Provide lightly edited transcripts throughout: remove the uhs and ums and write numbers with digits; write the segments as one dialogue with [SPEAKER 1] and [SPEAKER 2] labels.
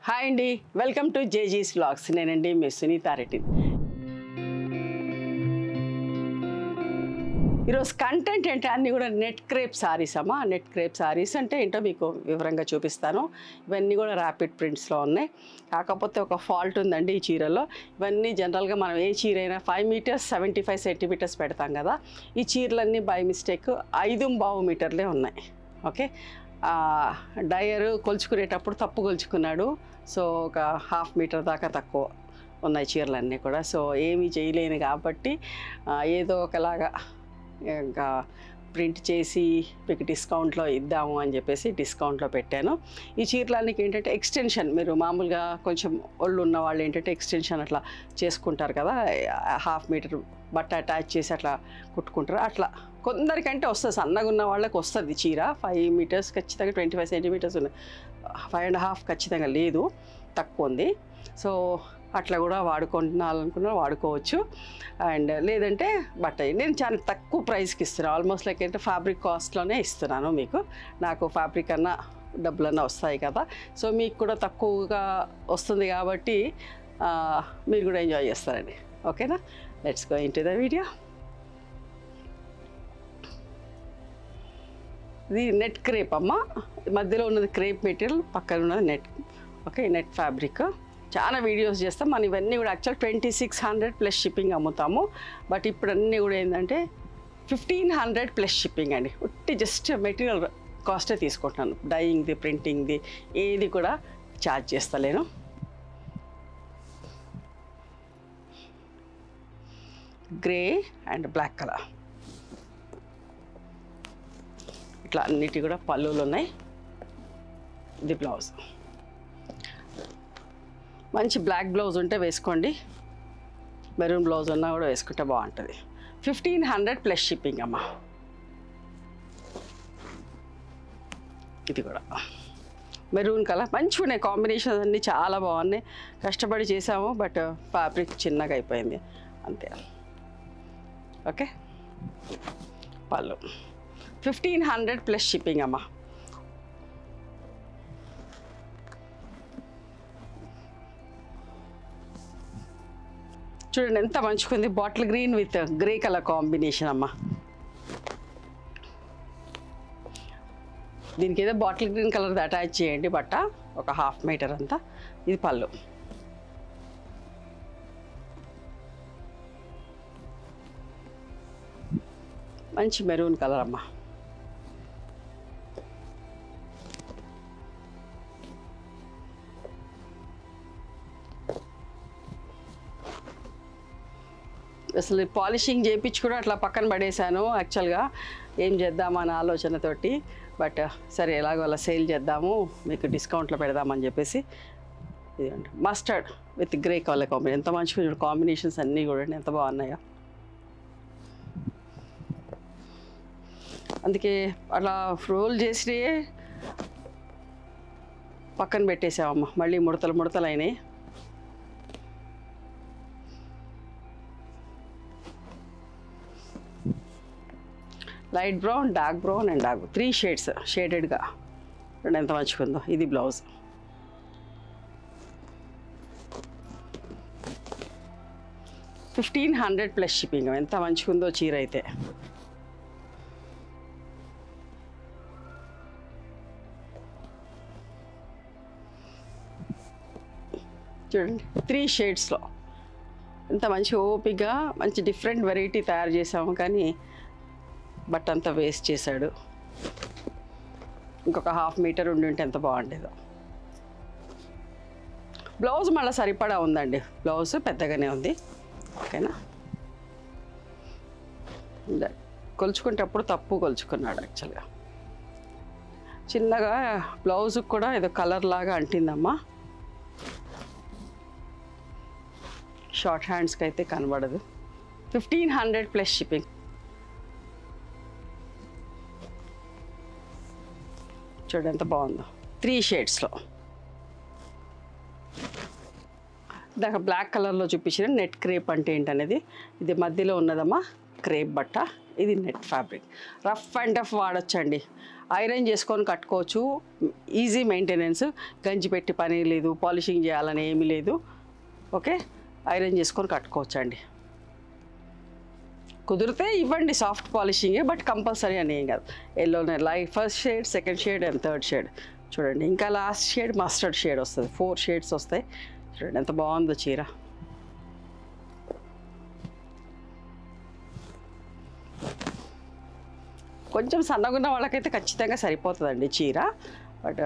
[SPEAKER 1] Hi అండి, welcome to జేజీస్ vlogs. నేనండి మీ సునీత రెడ్డి. ఈరోజు కంటెంట్ ఏంటంటే అన్నీ కూడా నెట్ క్రేప్ సారీస్ అమ్మా. నెట్ క్రేప్ సారీస్ అంటే ఏంటో మీకు వివరంగా చూపిస్తాను. ఇవన్నీ కూడా ర్యాపిడ్ ప్రింట్స్లో ఉన్నాయి. కాకపోతే ఒక ఫాల్ట్ ఉందండి ఈ చీరలో. ఇవన్నీ జనరల్గా మనం ఏ చీర అయినా 5 మీటర్స్ 75 సెంటీమీటర్స్ పెడతాం కదా. ఈ చీరలన్నీ బై మిస్టేక్ 5.5 మీటర్లే ఉన్నాయి. ఓకే, డయరు కొలుచుకునేటప్పుడు తప్పు కొలుచుకున్నాడు. సో ఒక 1/2 మీటర్ దాకా తక్కువ ఉన్నాయి చీరలన్నీ కూడా. సో ఏమీ చేయలేను కాబట్టి ఏదో ఒకలాగా ఇంకా ప్రింట్ చేసి మీకు డిస్కౌంట్లో ఇద్దాము అని చెప్పేసి డిస్కౌంట్లో పెట్టాను. ఈ చీరలన్నీ ఏంటంటే ఎక్స్టెన్షన్, మీరు మామూలుగా కొంచెం ఒళ్ళు ఉన్న వాళ్ళు ఏంటంటే ఎక్స్టెన్షన్ అట్లా చేసుకుంటారు కదా, 1/2 మీటర్ బట్ట అటాచ్ చేసి అట్లా కుట్టుకుంటారు. అట్లా కొందరికంటే వస్తుంది, సన్నగా ఉన్న వాళ్ళకి వస్తుంది చీర. 5 మీటర్స్ ఖచ్చితంగా 25 సెంటీమీటర్స్ ఉన్నాయి, 5.5 ఖచ్చితంగా లేదు, తక్కువ ఉంది. సో అట్లా కూడా వాడుకుంటున్నారనుకున్నా వాడుకోవచ్చు. అండ్ లేదంటే బట్ట నేను చాలా తక్కువ ప్రైస్కి ఇస్తున్నాను. ఆల్మోస్ట్ లైక్ అంటే ఫ్యాబ్రిక్ కాస్ట్లోనే ఇస్తున్నాను మీకు. నాకు ఫ్యాబ్రిక్ అన్నా డబ్బులన్నా వస్తాయి కదా, సో మీకు కూడా తక్కువగా వస్తుంది కాబట్టి మీరు కూడా ఎంజాయ్ చేస్తారండి. ఓకేనా, let's go into the video. ఇది నెట్ క్రేప్ అమ్మ. మధ్యలో ఉన్నది క్రేప్ మెటీరియల్, పక్కన ఉన్నది నెట్. Okay, net fabric. చాలా వీడియోస్ చేస్తాం మనం. ఇవన్నీ కూడా యాక్చువల్ 2600 ప్లస్ షిప్పింగ్ అమ్ముతాము. బట్ ఇప్పుడు అన్నీ కూడా ఏంటంటే 1500 ప్లస్ షిప్పింగ్ అండి. ఉట్టి జస్ట్ మెటీరియల్ కాస్టే తీసుకుంటున్నాను. డైయింగ్ది, ప్రింటింగ్ది ఏది కూడా ఛార్జ్ చేస్తలేను. గ్రే అండ్ బ్లాక్ కలర్ ఇట్లా అన్నిటి కూడా పళ్ళులు ఉన్నాయి. ఇది బ్లౌజ్, మంచి బ్లాక్ బ్లౌజ్ ఉంటే వేసుకోండి, మెరూన్ బ్లౌజ్ ఉన్నా కూడా వేసుకుంటే బాగుంటుంది. 1500 ప్లస్ షిప్పింగ్ అమ్మ. ఇది కూడా మెరూన్ కలర్, మంచిగా ఉన్నాయి కాంబినేషన్స్ అన్నీ చాలా బాగున్నాయి. కష్టపడి చేసాము బట్ ఫ్యాబ్రిక్ చిన్నగా అయిపోయింది అంతే. ఓకే, పళ్ళు 1500 ప్లస్ షిప్పింగ్ అమ్మ. చూడండి ఎంత మంచిగా ఉంది, bottle green with grey colour combination అమ్మ. దీనికి ఏదో బాటిల్ గ్రీన్ కలర్ అటాచ్ చేయండి బట్ట, ఒక 1/2 మీటర్ అంతా. ఇది పళ్ళు, మంచి మెరూన్ కలర్ అమ్మ. అసలు పాలిషింగ్ చేయించి కూడా అట్లా పక్కన పడేశాను యాక్చువల్గా, ఏం చేద్దామన్న ఆలోచనతోటి. బట్ సరే ఎలాగో అలా సేల్ చేద్దాము, మీకు డిస్కౌంట్లో పెడదామని చెప్పేసి. ఇదండి mustard with grey colour combination. ఎంత మంచిగా కాంబినేషన్స్ అన్నీ కూడా ఎంత బాగున్నాయో. అందుకే అట్లా రోల్ చేసి పక్కన పెట్టేసామమ్మ, మళ్ళీ ముడతలు అయినాయి. Light brown, dark brown and dark 3 shades షేడెడ్గా ఎంత మంచిగా ఉందో. ఇది బ్లౌజ్, $1500 ప్లస్ షిప్పింగ్. ఎంత మంచిగా ఉందో చీర అయితే. చూడండి 3 షేడ్స్లో ఎంత మంచి ఓపిక్గా మంచి డిఫరెంట్ వెరైటీ తయారు చేసాము, కానీ బట్ అంతా వేస్ట్ చేశాడు. ఇంకొక 1/2 మీటర్ ఉండి ఉంటే ఎంత బాగుండేదో. బ్లౌజ్ మళ్ళీ సరిపడా ఉందండి, బ్లౌజ్ పెద్దగానే ఉంది. ఓకేనా, కొలుచుకునేటప్పుడు తప్పు కొలుచుకున్నాడు యాక్చువల్గా. చిన్నగా బ్లౌజ్కి కూడా ఏదో కలర్ లాగా అంటిందమ్మా. షార్ట్ హ్యాండ్స్కి అయితే కనబడదు. 1500 ప్లస్ షిప్పింగ్. చూడండి ఎంత బాగుందో, 3 షేడ్స్లో. దాకా బ్లాక్ కలర్లో చూపించిన నెట్ క్రేప్ అంటే ఏంటనేది. ఇది మధ్యలో ఉన్నదమ్మా క్రేప్ బట్ట, ఇది net fabric. Rough and tough వాడచ్చండి, ఐరన్ చేసుకొని కట్టుకోవచ్చు, ఈజీ మెయింటెనెన్స్, గంజి పెట్టి పని లేదు, పాలిషింగ్ చేయాలని ఏమీ లేదు. ఓకే, ఐరన్ చేసుకొని కట్టుకోవచ్చండి. కుదిరితే ఇవ్వండి సాఫ్ట్ పాలిషింగే, బట్ కంపల్సరీ అని ఏం కాదు. ఎల్లోనే light first shade, second shade and third shade చూడండి. ఇంకా లాస్ట్ షేడ్ మస్టర్డ్ షేడ్ వస్తుంది, 4 షేడ్స్ వస్తాయి. చూడండి ఎంత బాగుందో చీర. కొంచెం సన్నగా ఉన్న వాళ్ళకైతే ఖచ్చితంగా సరిపోతుందండి చీర, బట్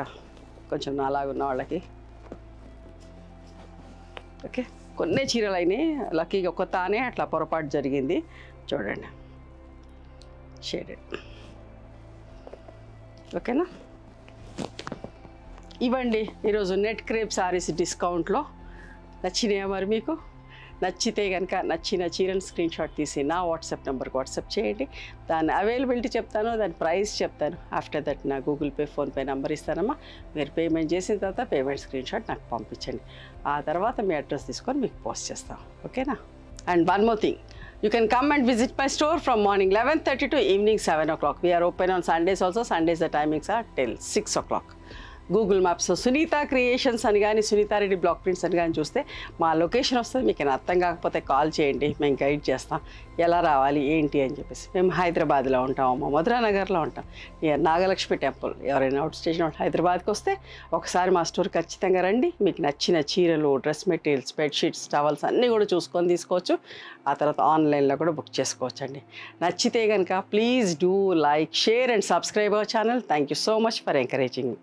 [SPEAKER 1] కొంచెం నాలాగున్న వాళ్ళకి ఓకే. కొన్ని చీరలు అయినాయి, లక్కీగా ఒక తానే అట్లా పొరపాటు జరిగింది. చూడండి షేడెడ్, ఓకేనా. ఇవ్వండి ఈరోజు నెట్ క్రేప్ సారీస్ డిస్కౌంట్లో. నచ్చినాయా మరి మీకు? నచ్చితే కనుక నచ్చిన చీరను స్క్రీన్ షాట్ తీసి నా వాట్సాప్ నెంబర్కి వాట్సాప్ చేయండి. దాని అవైలబిలిటీ చెప్తాను, దాని ప్రైస్ చెప్తాను. ఆఫ్టర్ దట్ నా గూగుల్ పే, ఫోన్పే నెంబర్ ఇస్తానమ్మా. మీరు పేమెంట్ చేసిన తర్వాత పేమెంట్ స్క్రీన్ షాట్ నాకు పంపించండి. ఆ తర్వాత మీ అడ్రస్ తీసుకొని మీకు పోస్ట్ చేస్తాం, ఓకేనా. And one more thing, you can come and visit my store from morning 11:30 to evening 7 o'clock. We are open on Sundays also. Sundays the timings are till 6 o'clock. Google మ్యాప్స్లో Sunitha creations అని కానీ, Sunitha Reddy block prints అని కానీ చూస్తే మా location వస్తుంది. మీకు అర్థం కాకపోతే కాల్ చేయండి, మేము గైడ్ చేస్తాం ఎలా రావాలి ఏంటి అని చెప్పేసి. మేము హైదరాబాద్లో ఉంటాము, మధురానగర్లో ఉంటాం, నియర్ నాగలక్ష్మి టెంపుల్. ఎవరైనా అవుట్ స్టేషన్ హైదరాబాద్కి వస్తే ఒకసారి మా స్టోర్ ఖచ్చితంగా రండి. మీకు నచ్చిన చీరలు, డ్రెస్ మెటీరియల్స్, బెడ్షీట్స్, టవల్స్ అన్నీ కూడా చూసుకొని తీసుకోవచ్చు. ఆ తర్వాత ఆన్లైన్లో కూడా బుక్ చేసుకోవచ్చు అండి. నచ్చితే కనుక please do like, share and subscribe our channel. Thank you so much for encouraging me.